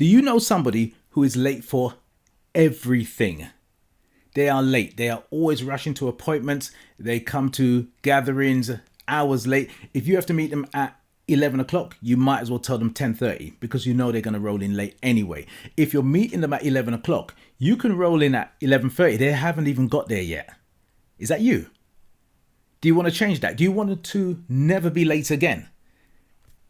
Do you know somebody who is late for everything? They are late. They are always rushing to appointments. They come to gatherings hours late. If you have to meet them at 11 o'clock, you might as well tell them 10:30 because you know they're going to roll in late anyway. If you're meeting them at 11 o'clock, you can roll in at 11:30. They haven't even got there yet. Is that you? Do you want to change that? Do you want to never be late again?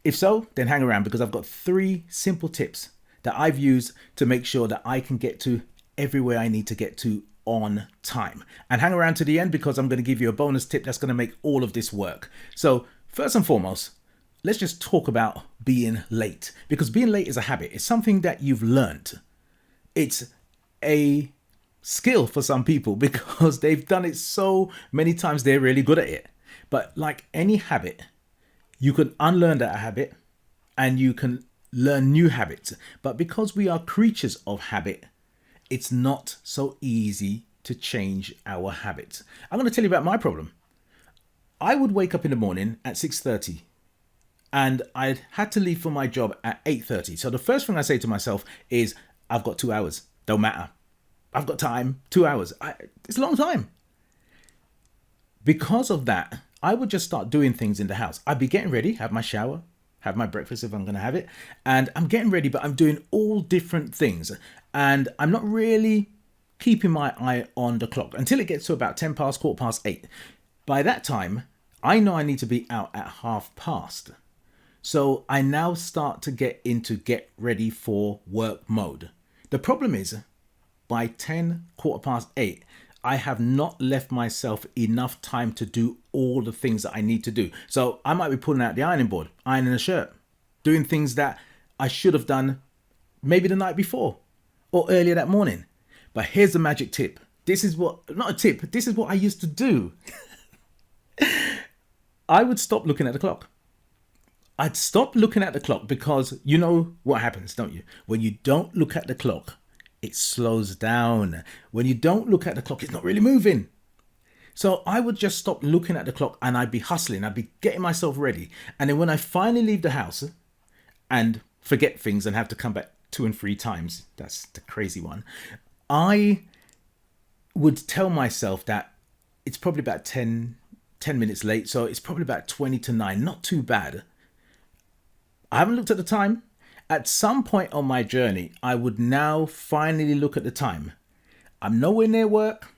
If so, then hang around because I've got 3 simple tips that I've used to make sure that I can get to everywhere I need to get to on time. And hang around to the end because I'm going to give you a bonus tip that's going to make all of this work. So first and foremost, let's just talk about being late, because being late is a habit. It's something that you've learned. It's a skill for some people because they've done it so many times, they're really good at it. But like any habit, you can unlearn that habit and you can learn new habits. But because we are creatures of habit, it's not so easy to change our habits. I'm going to tell you about my problem. I would wake up in the morning at 6:30 and I had to leave for my job at 8:30. So the first thing I say to myself is, I've got 2 hours. Don't matter. I've got time. 2 hours. It's a long time. Because of that, I would just start doing things in the house. I'd be getting ready, have my shower, have my breakfast if I'm going to have it. And I'm getting ready, but I'm doing all different things. And I'm not really keeping my eye on the clock until it gets to about 10 past, 8:15. By that time, I know I need to be out at 8:30. So I now start to get into get ready for work mode. The problem is by 10, 8:15, I have not left myself enough time to do all the things that I need to do. So I might be pulling out the ironing board, ironing a shirt, doing things that I should have done maybe the night before or earlier that morning. But here's the magic tip. This is what, not a tip, this is what I used to do. I would stop looking at the clock. I'd stop looking at the clock because you know what happens, don't you? When you don't look at the clock, it slows down. When you don't look at the clock, it's not really moving. So I would just stop looking at the clock and I'd be hustling. I'd be getting myself ready. And then when I finally leave the house and forget things and have to come back 2 and 3 times, that's the crazy one, I would tell myself that it's probably about 10 minutes late. So it's probably about 20 to 9, not too bad. I haven't looked at the time. At some point on my journey, I would now finally look at the time. I'm nowhere near work,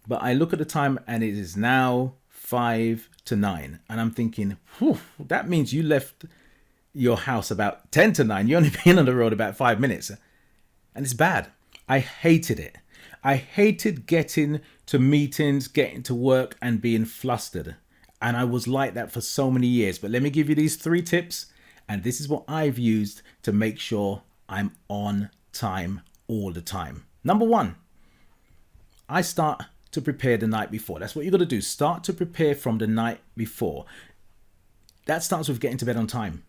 but I look at the time and it is now 5 to 9. And I'm thinking, whew, that means you left your house about 10 to 9. You only been on the road about 5 minutes. And it's bad. I hated it. I hated getting to meetings, getting to work and being flustered. And I was like that for so many years. But let me give you these 3 tips. And this is what I've used to make sure I'm on time all the time. Number 1, I start to prepare the night before. That's what you got to do. Start to prepare from the night before. That starts with getting to bed on time.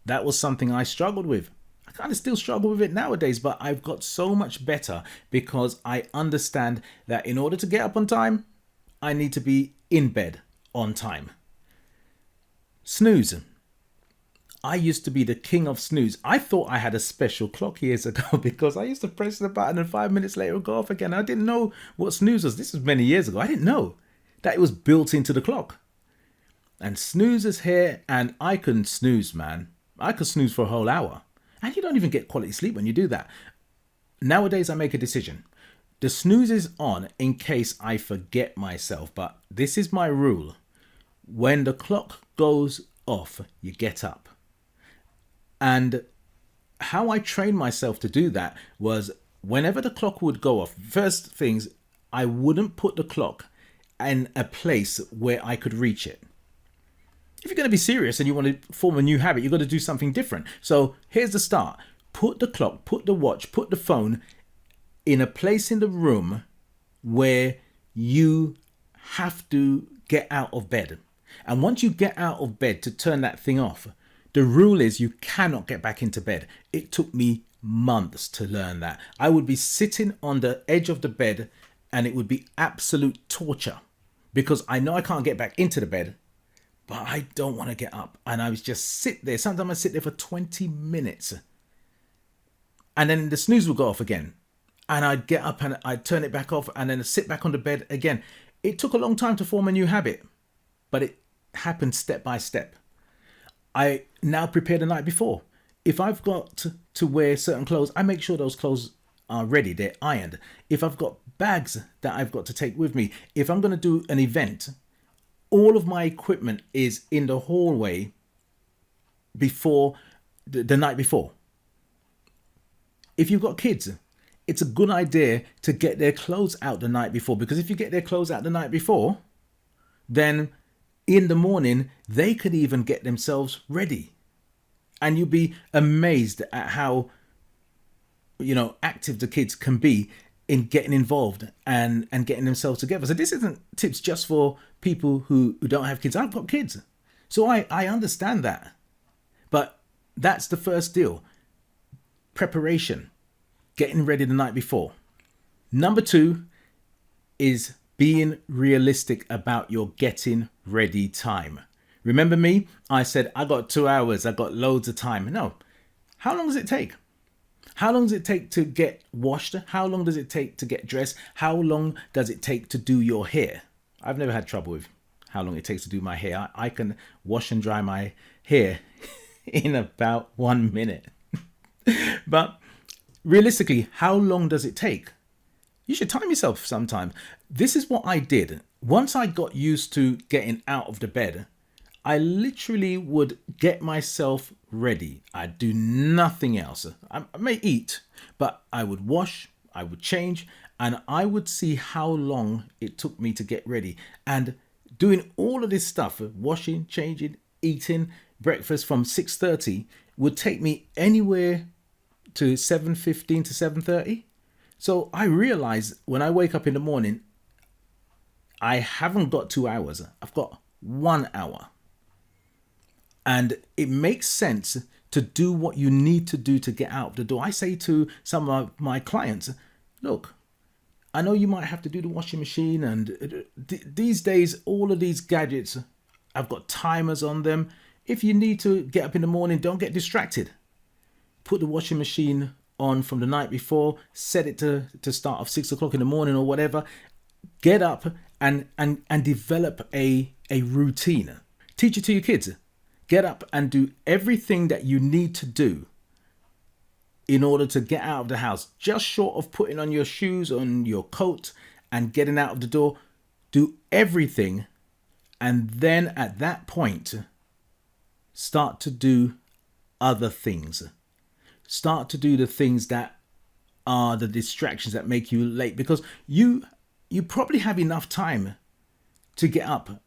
That was something I struggled with. I kind of still struggle with it nowadays, but I've got so much better because I understand that in order to get up on time, I need to be in bed on time. Snooze. I used to be the king of snooze. I thought I had a special clock years ago because I used to press the button and 5 minutes later it would go off again. I didn't know what snooze was. This was many years ago. I didn't know that it was built into the clock. And snooze is here and I can snooze, man. I could snooze for a whole hour. And you don't even get quality sleep when you do that. Nowadays I make a decision. The snooze is on in case I forget myself. But this is my rule. When the clock goes off, you get up. And how I trained myself to do that was whenever the clock would go off, first things, I wouldn't put the clock in a place where I could reach it. If you're going to be serious and you want to form a new habit, you've got to do something different. So here's the start. Put the clock, put the watch, put the phone in a place in the room where you have to get out of bed. And once you get out of bed to turn that thing off, the rule is you cannot get back into bed. It took me months to learn that. I would be sitting on the edge of the bed and it would be absolute torture because I know I can't get back into the bed, but I don't want to get up. And I was just sit there. Sometimes I sit there for 20 minutes. And then the snooze would go off again. And I'd get up and I'd turn it back off and then sit back on the bed again. It took a long time to form a new habit, but it happened step by step. I now prepare the night before. If I've got to wear certain clothes, I make sure those clothes are ready, they're ironed. If I've got bags that I've got to take with me, if I'm going to do an event, all of my equipment is in the hallway before the night before. If you've got kids, it's a good idea to get their clothes out the night before, because if you get their clothes out the night before, then in the morning they could even get themselves ready. And you'll be amazed at how, active the kids can be in getting involved and getting themselves together. So this isn't tips just for people who don't have kids. I've got kids, so I understand that. But that's the first deal. Preparation, getting ready the night before. Number 2 is being realistic about your getting ready time. Remember me? I said, I got 2 hours. I got loads of time. No. How long does it take? How long does it take to get washed? How long does it take to get dressed? How long does it take to do your hair? I've never had trouble with how long it takes to do my hair. I can wash and dry my hair in about 1 minute. But realistically, how long does it take? You should time yourself sometime. This is what I did. Once I got used to getting out of the bed, I literally would get myself ready. I'd do nothing else. I may eat, but I would wash, I would change, and I would see how long it took me to get ready. And doing all of this stuff, washing, changing, eating, breakfast from 6:30 would take me anywhere to 7:15 to 7:30. So I realized when I wake up in the morning, I haven't got 2 hours. I've got 1 hour. And it makes sense to do what you need to do to get out of the door. I say to some of my clients, look, I know you might have to do the washing machine, and these days, all of these gadgets, I've got timers on them. If you need to get up in the morning, don't get distracted. Put the washing machine on from the night before, set it to start off 6 o'clock in the morning or whatever. Get up and develop a routine. Teach it to your kids. Get up and do everything that you need to do in order to get out of the house. Just short of putting on your shoes, on your coat and getting out of the door. Do everything. And then at that point, start to do other things. Start to do the things that are the distractions that make you late, because you probably have enough time to get up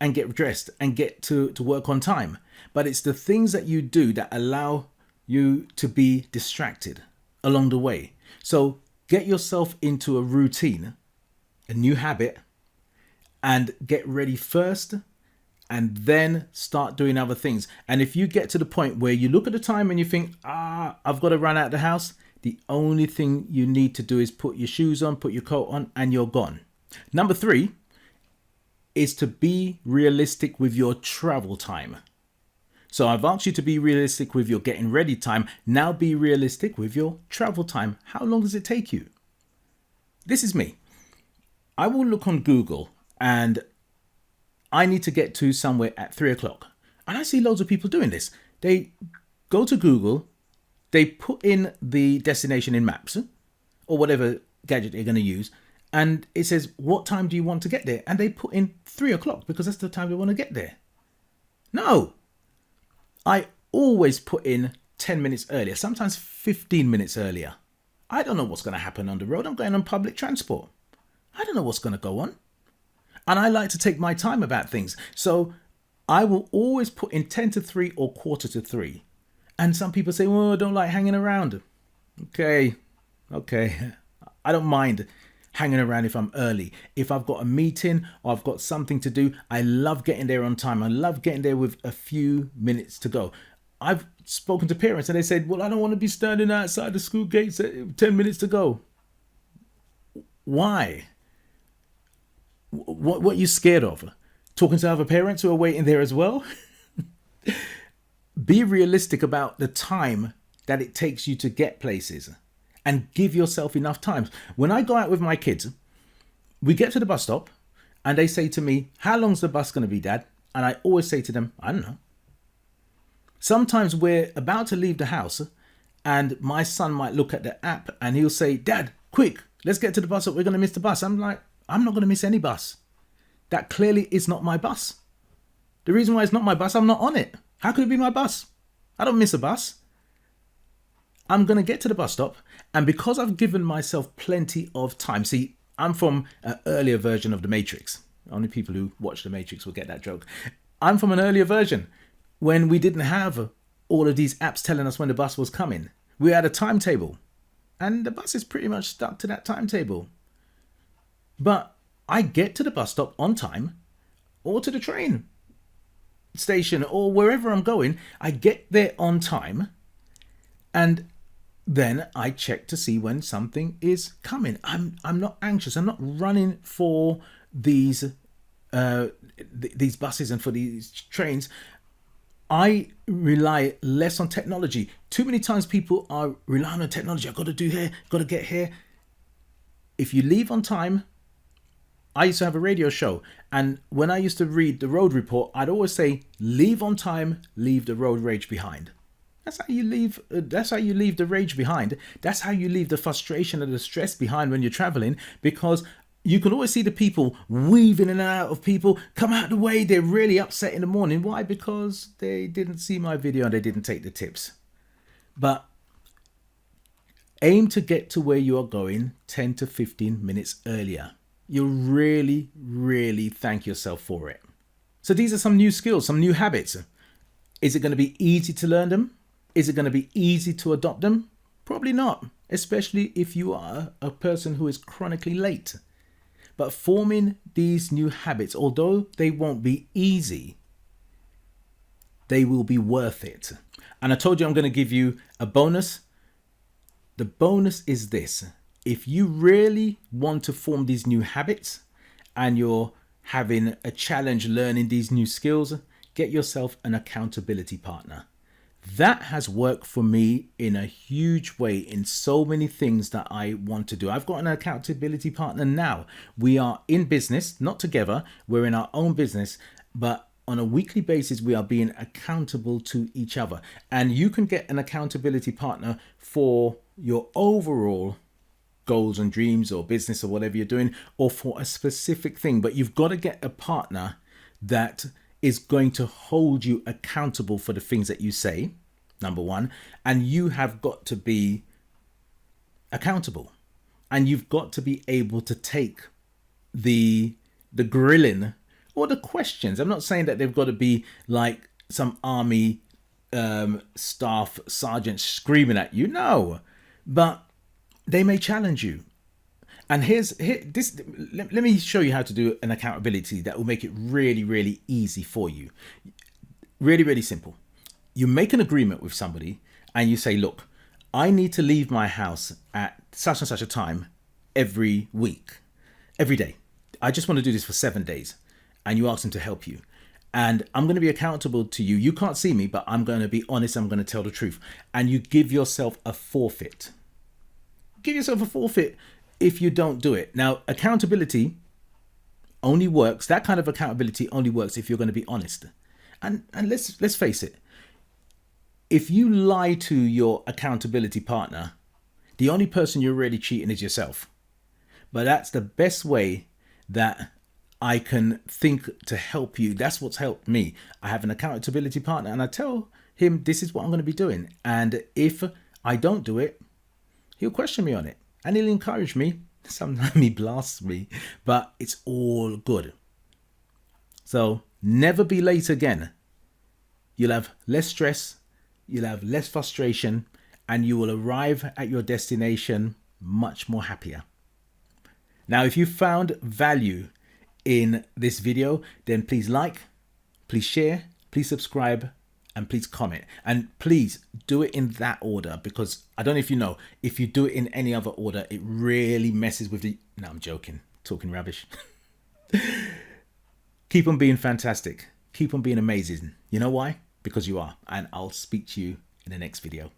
and get dressed and get to work on time. But it's the things that you do that allow you to be distracted along the way. So get yourself into a routine, a new habit, and get ready first, and then start doing other things. And if you get to the point where you look at the time and you think, I've got to run out of the house, the only thing you need to do is put your shoes on, put your coat on, and you're gone. Number 3 is to be realistic with your travel time. So I've asked you to be realistic with your getting ready time. Now be realistic with your travel time. How long does it take you? This is me. I will look on Google and I need to get to somewhere at 3 o'clock. And I see loads of people doing this. They go to Google, they put in the destination in maps or whatever gadget they're going to use, and it says, what time do you want to get there? And they put in 3 o'clock because that's the time they want to get there. No. I always put in 10 minutes earlier, sometimes 15 minutes earlier. I don't know what's going to happen on the road. I'm going on public transport. I don't know what's going to go on. And I like to take my time about things. So I will always put in 10 to 3 or quarter to 3. And some people say, well, I don't like hanging around. Okay. I don't mind hanging around if I'm early. If I've got a meeting or I've got something to do, I love getting there on time. I love getting there with a few minutes to go. I've spoken to parents and they said, well, I don't want to be standing outside the school gates at 10 minutes to go. Why? What are you scared of? Talking to other parents who are waiting there as well? Be realistic about the time that it takes you to get places, and give yourself enough time. When I go out with my kids, we get to the bus stop and they say to me, "How long's the bus going to be, Dad?" And I always say to them, "I don't know." Sometimes we're about to leave the house and my son might look at the app and he'll say, "Dad, quick, let's get to the bus stop. We're going to miss the bus." I'm like, I'm not going to miss any bus. That clearly is not my bus. The reason why it's not my bus, I'm not on it. How could it be my bus? I don't miss a bus. I'm going to get to the bus stop. And because I've given myself plenty of time, see, I'm from an earlier version of The Matrix. Only people who watch The Matrix will get that joke. I'm from an earlier version when we didn't have all of these apps telling us when the bus was coming. We had a timetable and the bus is pretty much stuck to that timetable. But I get to the bus stop on time, or to the train station, or wherever I'm going. I get there on time, and then I check to see when something is coming. I'm not anxious. I'm not running for these buses and for these trains. I rely less on technology. Too many times people are relying on technology. I've got to do here, got to get here. If you leave on time, I used to have a radio show, and when I used to read the road report, I'd always say, "Leave on time, leave the road rage behind." That's how you leave. That's how you leave the rage behind. That's how you leave the frustration and the stress behind when you're traveling, because you can always see the people weaving in and out of people. Come out of the way. They're really upset in the morning. Why? Because they didn't see my video and they didn't take the tips. But aim to get to where you are going 10 to 15 minutes earlier. You'll really, really thank yourself for it. So these are some new skills, some new habits. Is it going to be easy to learn them? Is it going to be easy to adopt them? Probably not, especially if you are a person who is chronically late. But forming these new habits, although they won't be easy, they will be worth it. And I told you I'm going to give you a bonus. The bonus is this. If you really want to form these new habits and you're having a challenge learning these new skills, get yourself an accountability partner. That has worked for me in a huge way in so many things that I want to do. I've got an accountability partner now. We are in business, not together. We're in our own business, but on a weekly basis, we are being accountable to each other. And you can get an accountability partner for your overall goals and dreams or business or whatever you're doing, or for a specific thing. But you've got to get a partner that is going to hold you accountable for the things that you say, number one, and you have got to be accountable, and you've got to be able to take the grilling or the questions. I'm not saying that they've got to be like some army staff sergeant screaming at you, no, but they may challenge you. And let me show you how to do an accountability that will make it really, really easy for you. Really, really simple. You make an agreement with somebody and you say, "Look, I need to leave my house at such and such a time every week, every day. I just want to do this for 7 days." And you ask them to help you. And I'm going to be accountable to you. You can't see me, but I'm going to be honest. I'm going to tell the truth. And you give yourself a forfeit. Give yourself a forfeit if you don't do it. Now, accountability only works. That kind of accountability only works if you're going to be honest. And let's face it. If you lie to your accountability partner, the only person you're really cheating is yourself. But that's the best way that I can think to help you. That's what's helped me. I have an accountability partner and I tell him this is what I'm going to be doing. And if I don't do it, he'll question me on it and he'll encourage me. Sometimes he blasts me, but it's all good. So never be late again. You'll have less stress, you'll have less frustration, and you will arrive at your destination much more happier. Now, if you found value in this video, then please like, please share, please subscribe, and please comment. And please do it in that order, because I don't know if you know, if you do it in any other order, it really messes with the... No, I'm joking, talking rubbish. Keep on being fantastic. Keep on being amazing. You know why? Because you are. And I'll speak to you in the next video.